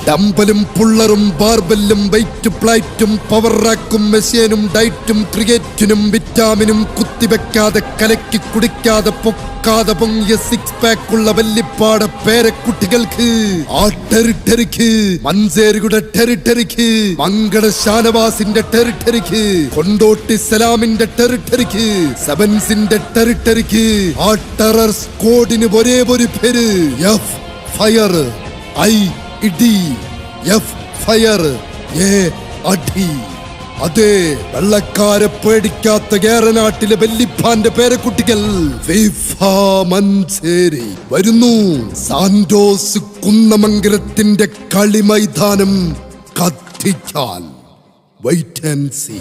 ഡമ്പലും പുള്ളറും ബാർബെല്ലും wait പ്ലേറ്റും power റാക്കും മെഷീനും ഡയറ്റും ക്രിക്കറ്റിനും വിറ്റാമിനും കുത്തിവെക്കാതെ കലക്കി കുടിക്കാതെ പൊക്കാതെ പൊങ്ങിയ സിക്സ് പാക്കുള്ള വല്ലിപ്പാട പേരക്കുട്ടികൾക്ക് ആ ടെറിട്ടറിക്ക്, മഞ്ചേരിയുടെ ടെറിട്ടറിക്ക്, മംഗള ഷാനവാസിന്റെ ടെറിട്ടറിക്ക്, കൊണ്ടോട്ടി സലാമിന്റെ ടെറിട്ടറിക്ക്, സെവൻസിന്റെ ടെറിട്ടറിക്ക് ആ ടെറർ സ്ക്വാഡിന് ഒരേ ഒരു പേര് എഫ് ഫയർ. ഐ ഇടി, എഫ് ഫയർ, എ അടി. അതെ, വെള്ളക്കാരെ പേടിക്കാത്ത കേരനാട്ടിലെ വല്ലിപ്പാന്റെ പേരക്കുട്ടികൾ ഫിഫ മഞ്ചേരി വരുന്നു. സാന്റോസ് കുന്നമംഗലത്തിന്റെ കളി മൈതാനം കത്തിക്കാൻ. Wait and see.